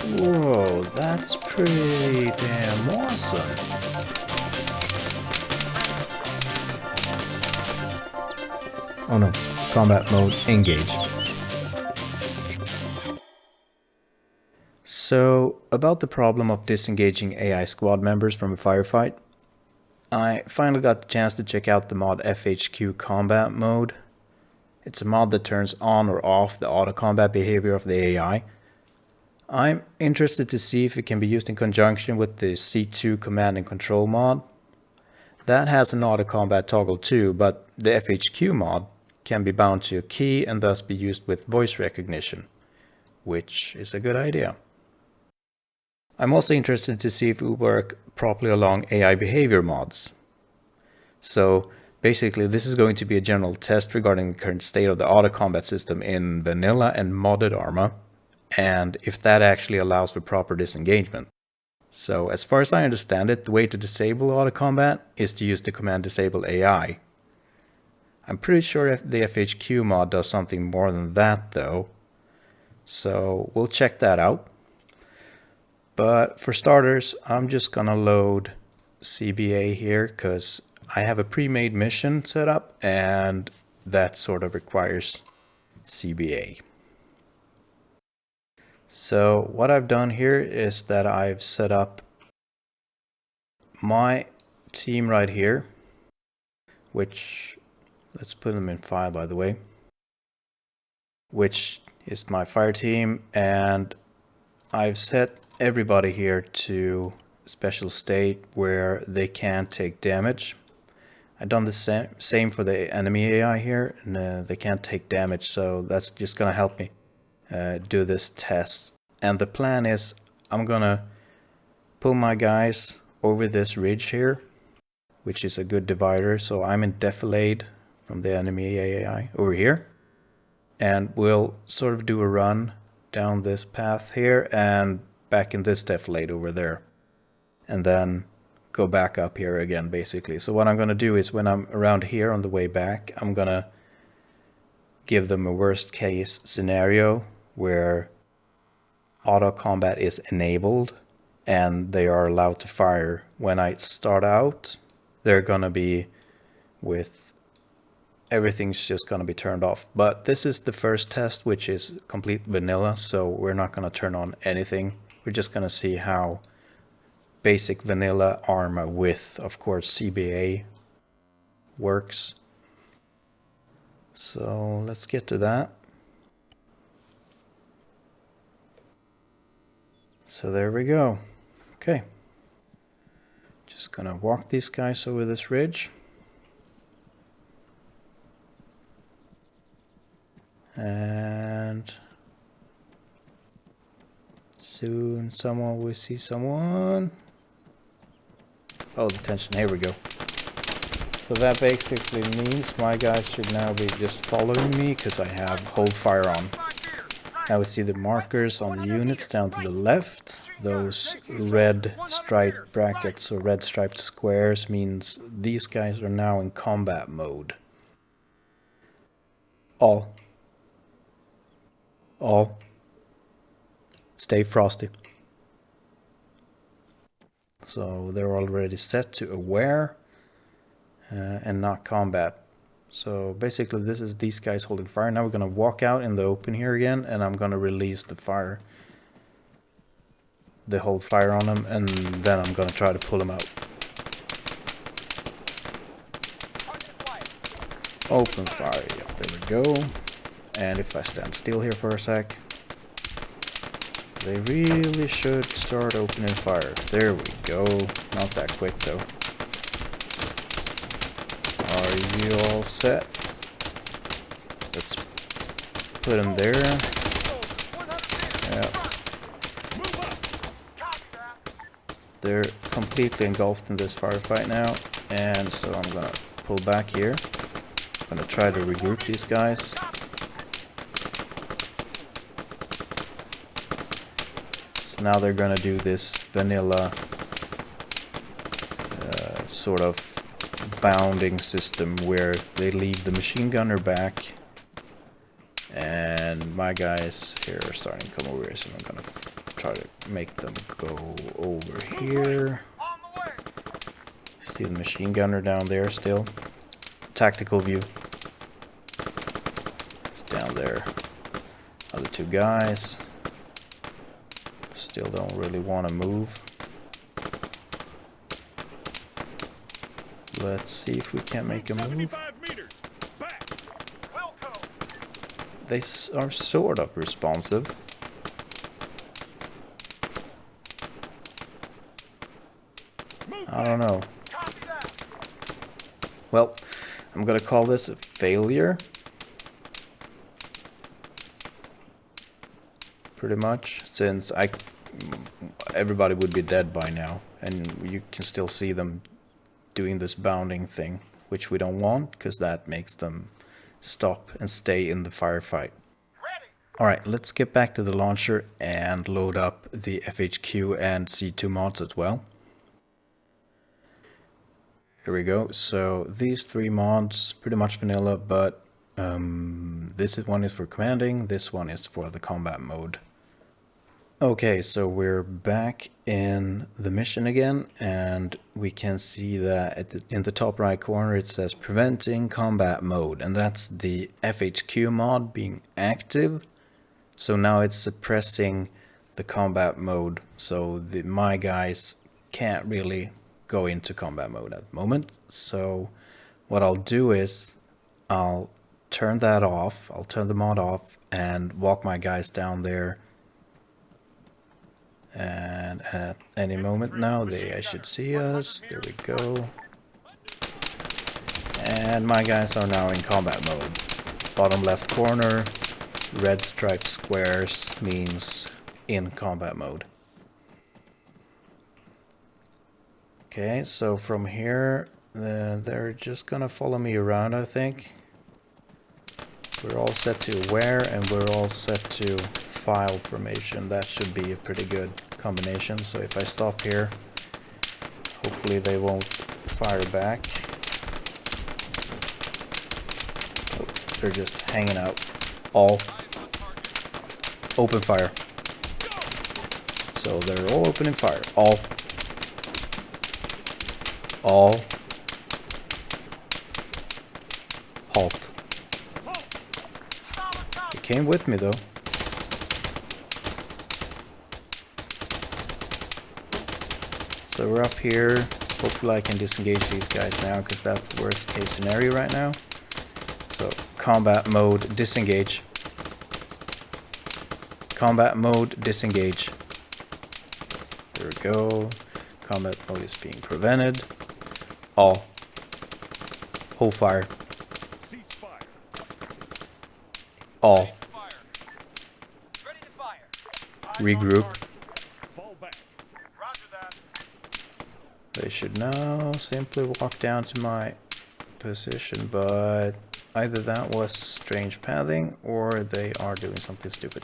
Whoa, that's pretty damn awesome. Oh no, combat mode, engage. So, about the problem of disengaging AI squad members from a firefight, I finally got the chance to check out the mod FHQ Combat mode. It's a mod that turns on or off the auto-combat behavior of the AI. I'm interested to see if it can be used in conjunction with the C2 command and control mod. That has an auto-combat toggle too, but the FHQ mod can be bound to a key and thus be used with voice recognition, which is a good idea. I'm also interested to see if it will work properly along AI behavior mods. So basically this is going to be a general test regarding the current state of the auto-combat system in vanilla and modded Arma, and if that actually allows for proper disengagement. So as far as I understand it, the way to disable AUTOCOMBAT is to use the command disableAI. I'm pretty sure if the FHQ mod does something more than that though, so we'll check that out. But for starters, I'm just gonna load CBA here because I have a pre-made mission set up and that sort of requires CBA. So what I've done here is that I've set up my team right here, which, let's put them in file by the way, which is my fire team, and I've set everybody here to special state where they can't take damage. I've done the same for the enemy AI here, and they can't take damage, so that's just gonna help me do this test. And the plan is I'm gonna pull my guys over this ridge here, which is a good divider, so I'm in defilade from the enemy AI over here, and we'll sort of do a run down this path here and back in this defilade over there, and then go back up here again basically. So what I'm gonna do is when I'm around here on the way back, I'm gonna give them a worst case scenario where auto combat is enabled and they are allowed to fire. When I start out, they're gonna be with everything's just gonna be turned off. But this is the first test, which is complete vanilla, so we're not gonna turn on anything. We're just gonna see how basic vanilla Arma with, of course, CBA works. So let's get to that. So there we go. Okay. Just gonna walk these guys over this ridge. And soon someone will see someone. Oh, the tension, here we go. So that basically means my guys should now be just following me because I have hold fire on. Now we see the markers on the units down to the left. Those red striped brackets or red striped squares means these guys are now in combat mode. All. Stay frosty. So they're already set to aware and not combat. So basically this is these guys holding fire. Now we're going to walk out in the open here again, and I'm going to release the fire. They hold fire on them, and then I'm going to try to pull them out. Open fire, yeah, there we go. And if I stand still here for a sec, they really should start opening fire. There we go. Not that quick though. Are you all set? Let's put them there. Yeah. They're completely engulfed in this firefight now, and so I'm gonna pull back here. I'm gonna try to regroup these guys. So now they're gonna do this vanilla sort of bounding system where they leave the machine gunner back, and my guys here are starting to come over here, so I'm gonna try to make them go over here. See the machine gunner down there still. Tactical view. It's down there. Other two guys. Still don't really want to move. Let's see if we can make a move. They are sort of responsive. I don't know. Well, I'm gonna call this a failure. Pretty much, since everybody would be dead by now, and you can still see them doing this bounding thing, which we don't want, because that makes them stop and stay in the firefight. Alright, let's get back to the launcher and load up the FHQ and C2 mods as well. Here we go. So these three mods, pretty much vanilla, but this one is for commanding, this one is for the combat mode. Okay, so we're back in the mission again, and we can see that in the top right corner it says preventing combat mode, and that's the FHQ mod being active. So now it's suppressing the combat mode, so my guys can't really go into combat mode at the moment. So what I'll do is I'll turn that off, I'll turn the mod off and walk my guys down there. And at any moment now, I should see us. There we go. And my guys are now in combat mode. Bottom left corner, red striped squares means in combat mode. Okay, so from here, they're just gonna follow me around, I think. We're all set to aware, and we're all set to file formation. That should be a pretty good combination. So if I stop here, hopefully they won't fire back. Oh, they're just hanging out. All open fire. So they're all opening fire. All halt. They came with me though. So we're up here. Hopefully I can disengage these guys now, because that's the worst case scenario right now. So combat mode, disengage. Combat mode, disengage. There we go. Combat mode is being prevented. All. Hold fire. All. Regroup. They should now simply walk down to my position, but either that was strange pathing or they are doing something stupid.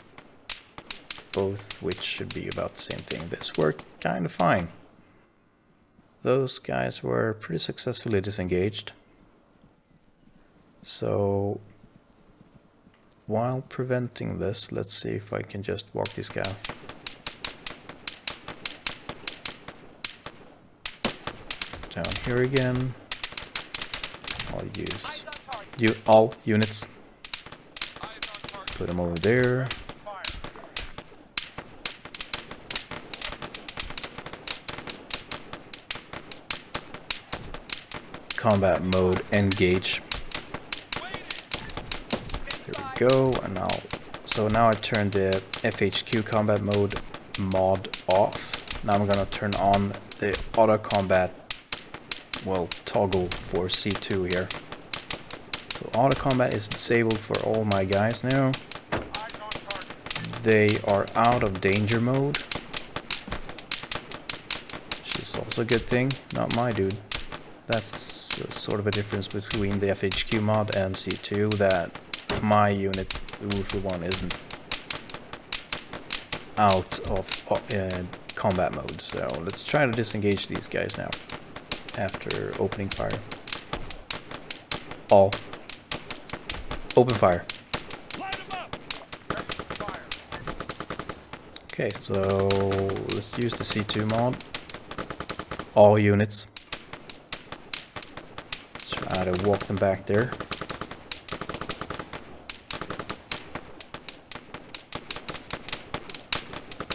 Both which should be about the same thing. This worked kind of fine. Those guys were pretty successfully disengaged. So while preventing this, let's see if I can just walk this guy. Down here again. I'll use all units. Put them over there. Combat mode, engage. There we go. And now I turned the FHQ combat mode mod off. Now I'm gonna turn on the AUTOCOMBAT, well, toggle for C2 here. So AUTOCOMBAT is disabled for all my guys now. They are out of danger mode, which is also a good thing. Not my dude. That's sort of a difference between the FHQ mod and C2, that my unit, the Woofy one, isn't out of combat mode. So let's try to disengage these guys now after opening fire. All open fire. Okay, so let's use the C2 mod. All units. Let's try to walk them back there.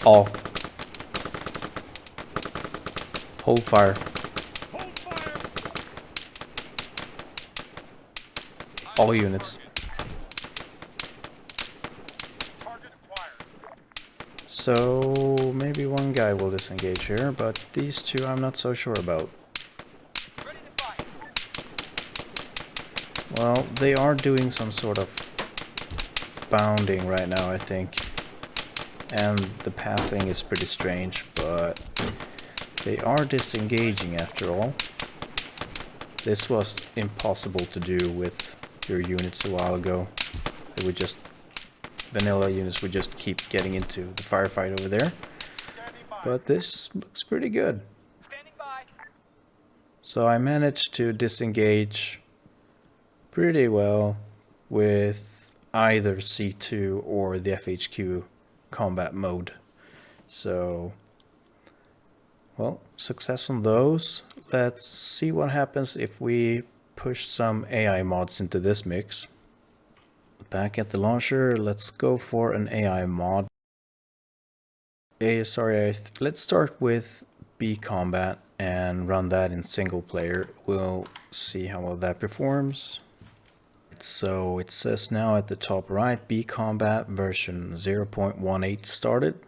All. Hold fire. All units. So maybe one guy will disengage here, but these two I'm not so sure about. Well, they are doing some sort of bounding right now, I think. And the pathing is pretty strange, but they are disengaging after all. This was impossible to do with your units a while ago. They would just, vanilla units would just keep getting into the firefight over there. But this looks pretty good. So I managed to disengage pretty well with either C2 or the FHQ Combat mode. So, well, success on those. Let's see what happens if we push some AI mods into this mix. Back at the launcher, let's go for an AI mod. Let's start with bCombat and run that in single player. We'll see how well that performs. So it says now at the top right, bCombat version 0.18 started.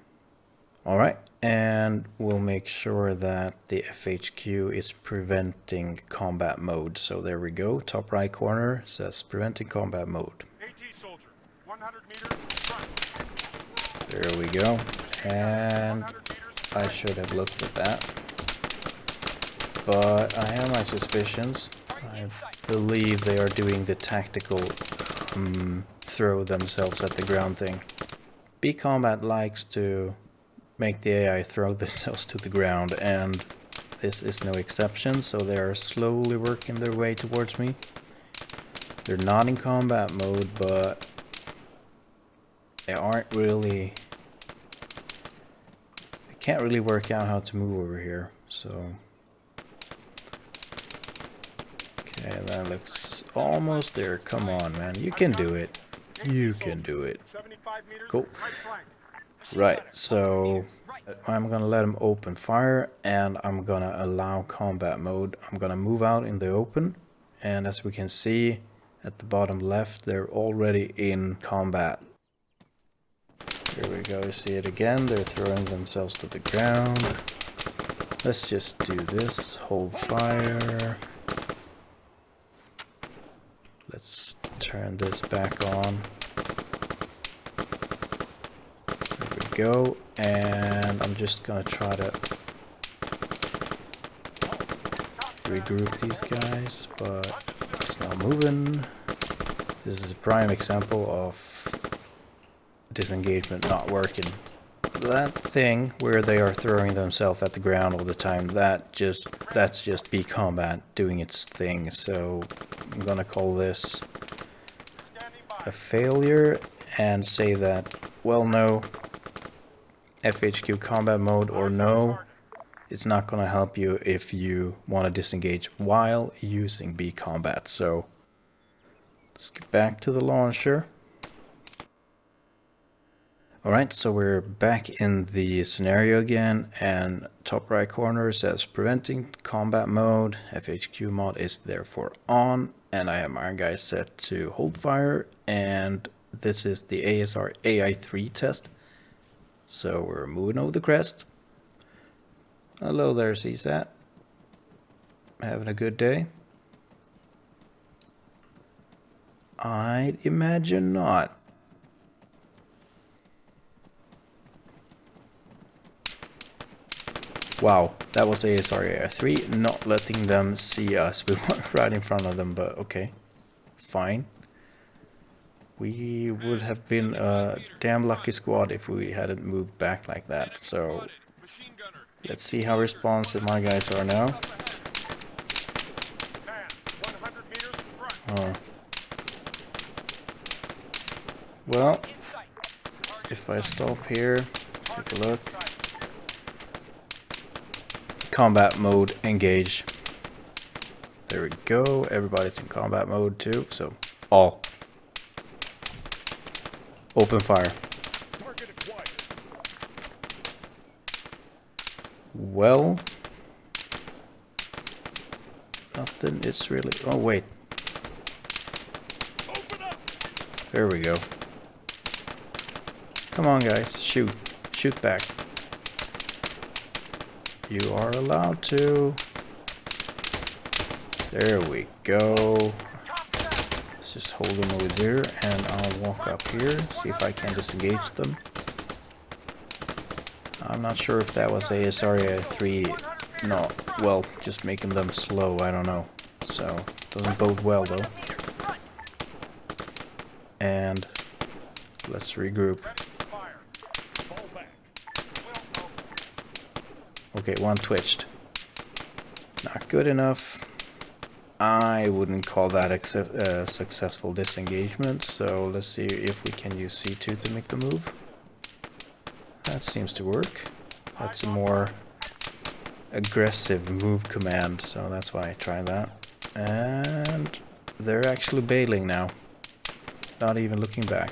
Alright, and we'll make sure that the FHQ is preventing combat mode. So there we go, top right corner says preventing combat mode. Soldier, 100 meters front. There we go, and I should have looked at that. But I have my suspicions. I believe they are doing the tactical throw themselves at the ground thing. bCombat likes to make the AI throw themselves to the ground, and this is no exception, so they are slowly working their way towards me. They're not in combat mode, but they aren't really... I can't really work out how to move over here, so... Okay, that looks almost there. Come on, man. You can do it. You can do it. Cool. Right, so I'm gonna let him open fire, and I'm gonna allow combat mode. I'm gonna move out in the open, and as we can see at the bottom left, they're already in combat. Here we go, you see it again. They're throwing themselves to the ground. Let's just do this. Hold fire. Let's turn this back on. There we go, and I'm just gonna try to regroup these guys, but it's not moving. This is a prime example of disengagement not working. That thing where they are throwing themselves at the ground all the time, that's just bCombat doing its thing. So I'm gonna call this a failure and say that, well, no, FHQ combat mode or no, it's not gonna help you if you want to disengage while using bCombat. So let's get back to the launcher. Alright, so we're back in the scenario again, and top right corner says preventing combat mode. FHQ mod is therefore on, and I have my guy set to hold fire, and this is the ASR AI3 test. So we're moving over the crest. Hello there, CSAT. Having a good day? I'd imagine not. Wow, that was ASR AI3, not letting them see us. We were right in front of them, but okay, fine. We would have been a damn lucky squad if we hadn't moved back like that. So let's see how responsive my guys are now. Oh. Well, if I stop here, Take a look. Combat mode, engage. There we go. Everybody's in combat mode too, so all. Open fire. Target acquired. Well, nothing is really... Oh, wait. Open up. There we go. Come on, guys. Shoot. Shoot back. You are allowed to. There we go. Let's just hold them over there, and I'll walk up here, see if I can disengage them. I'm not sure if that was ASRAI 3. No, well, just making them slow, I don't know. So, doesn't bode well though. And let's regroup. Fire. Fall back. Okay, one twitched. Not good enough. I wouldn't call that a successful disengagement, so let's see if we can use C2 to make the move. That seems to work. That's a more aggressive move command, so that's why I try that. And they're actually bailing now. Not even looking back.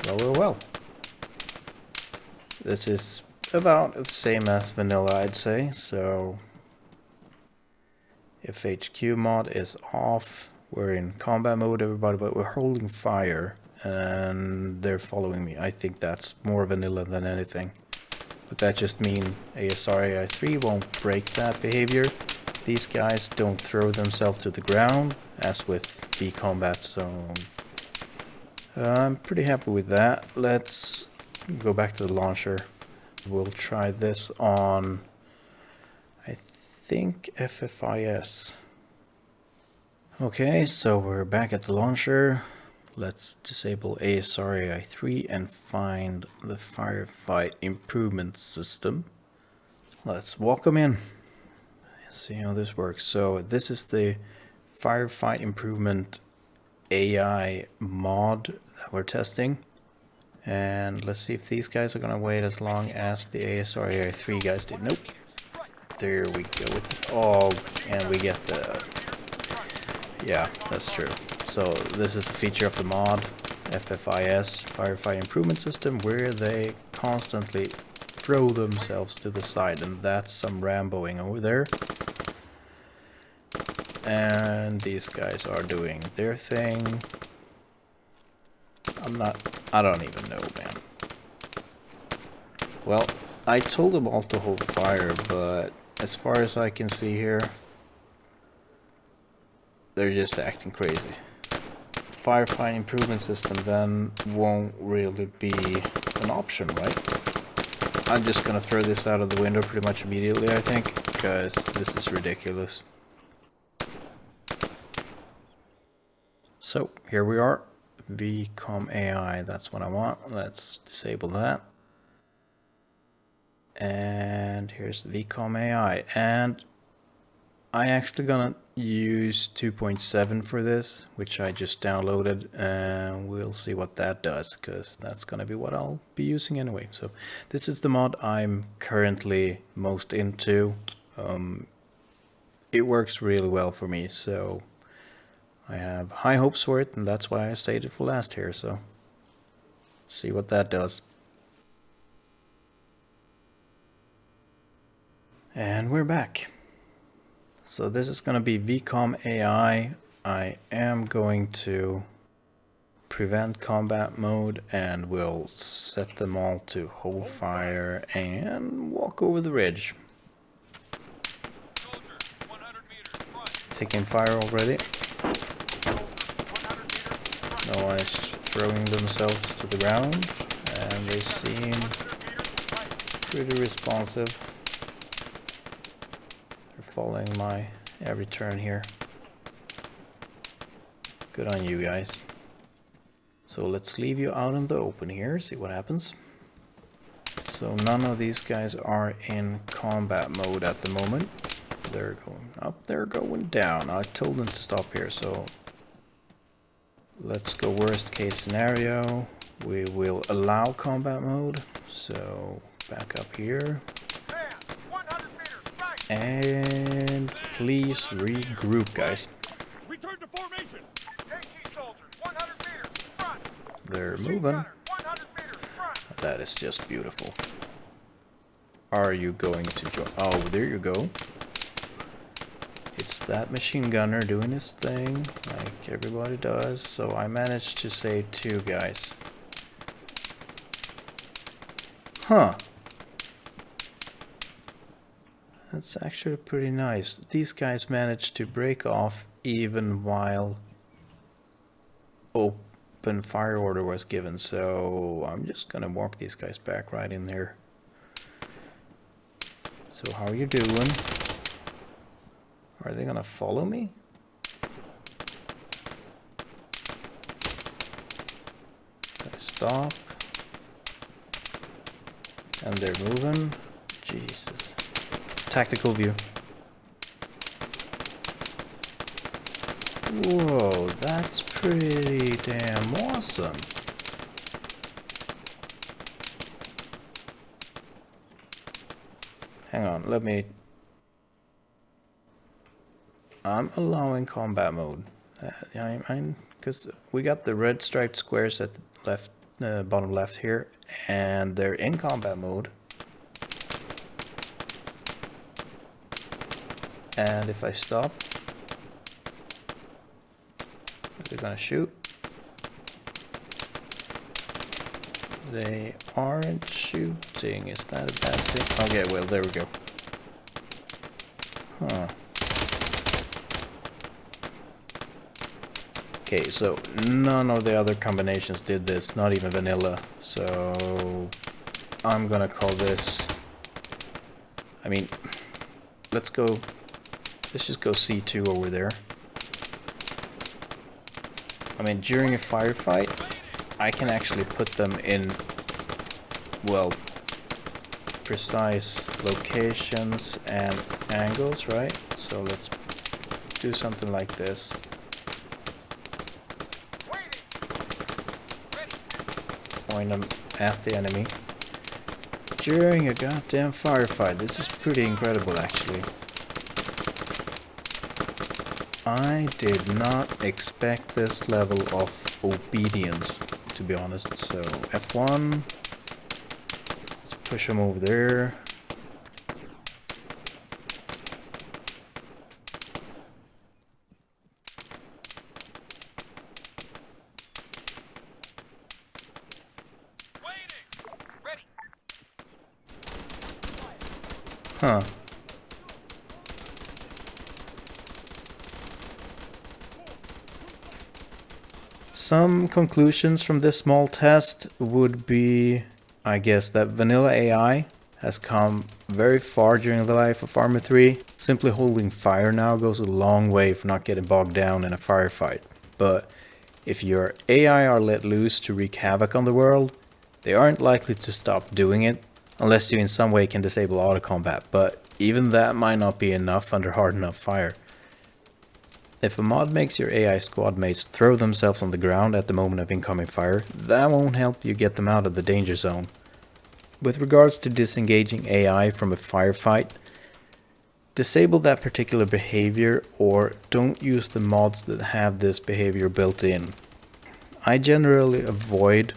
Well. This is about the same as vanilla, I'd say. So FHQ mod is off. We're in combat mode, everybody, but we're holding fire and they're following me. I think that's more vanilla than anything. But that just means ASRAI 3 won't break that behavior. These guys don't throw themselves to the ground as with bCombat, so I'm pretty happy with that. Let's go back to the launcher. We'll try this on, I think, FFIS. Okay, so we're back at the launcher. Let's disable ASRAI 3 and find the firefight improvement system. Let's walk them in. See how this works. So this is the firefight improvement AI mod that we're testing. And let's see if these guys are gonna wait as long as the ASRAI 3 guys did. Nope. There we go with the, oh, and we get the, yeah, that's true. So this is a feature of the mod, FFIS, Firefight Improvement System, where they constantly throw themselves to the side, and that's some Ramboing over there. And these guys are doing their thing. I don't even know, man. Well, I told them all to hold fire, but as far as I can see here, they're just acting crazy. Firefight improvement system then won't really be an option, right? I'm just gonna throw this out of the window pretty much immediately, I think, because this is ridiculous. So here we are, VcomAI, that's what I want. Let's disable that. And here's the VcomAI, and I actually gonna use 2.7 for this, which I just downloaded, and we'll see what that does, because that's gonna be what I'll be using anyway. So this is the mod I'm currently most into. It works really well for me, so I have high hopes for it, and that's why I saved it for last here. So let's see what that does. And we're back. So this is going to be VcomAI. I am going to prevent combat mode, and we'll set them all to hold fire and walk over the ridge. Soldier, 100 meters, front. Taking fire already. 100 meters, front. No one is throwing themselves to the ground, and they seem 100 meters, right. pretty responsive. Following my every turn here. Good on you guys. So let's leave you out in the open here, see what happens. So none of these guys are in combat mode at the moment. They're going up, they're going down. I told them to stop here, so Let's go worst case scenario. We will allow combat mode. So back up here. Man, 100 meters, right. And please regroup, guys. Return to formation. KC soldiers, 100 meters, front. They're Machine moving. gunner, 100 meters, front. That is just beautiful. Are you going to join? Oh, there you go. It's that machine gunner doing his thing, like everybody does. So I managed to save 2 guys. Huh. That's actually pretty nice. These guys managed to break off even while open fire order was given. So I'm just gonna walk these guys back right in there. So how are you doing? Are they gonna follow me? So I stop. And they're moving. Jesus. Tactical view. Whoa, that's pretty damn awesome. Hang on, let me... I'm allowing combat mode. Because we got the red striped squares at the left, bottom left here, and they're in combat mode. And if I stop, they're gonna shoot. They aren't shooting. Is that a bad thing? Okay, well, there we go. Huh. Okay, so none of the other combinations did this, not even vanilla. So I'm gonna call this... I mean, let's just go C2 over there. I mean, during a firefight, I can actually put them in, well, precise locations and angles, right? So let's do something like this. Point them at the enemy. During a goddamn firefight. This is pretty incredible, actually. I did not expect this level of obedience, to be honest. So F1, let's push him over there. Ready. Huh. Some conclusions from this small test would be, I guess, that Vanilla AI has come very far during the life of Arma 3. Simply holding fire now goes a long way for not getting bogged down in a firefight. But if your AI are let loose to wreak havoc on the world, they aren't likely to stop doing it, unless you in some way can disable AUTOCOMBAT, but even that might not be enough under hard enough fire. If a mod makes your AI squad mates throw themselves on the ground at the moment of incoming fire, that won't help you get them out of the danger zone. With regards to disengaging AI from a firefight, disable that particular behavior or don't use the mods that have this behavior built in. I generally avoid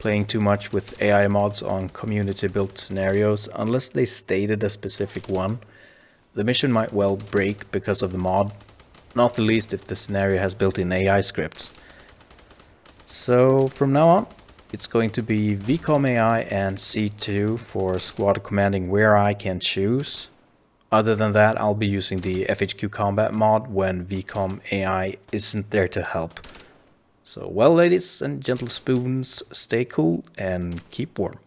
playing too much with AI mods on community built scenarios unless they stated a specific one. The mission might well break because of the mod, not the least if the scenario has built-in AI scripts. So from now on, it's going to be VcomAI and C2 for squad commanding where I can choose. Other than that, I'll be using the FHQ Combat mod when VcomAI isn't there to help. So well, ladies and gentle spoons, stay cool and keep warm.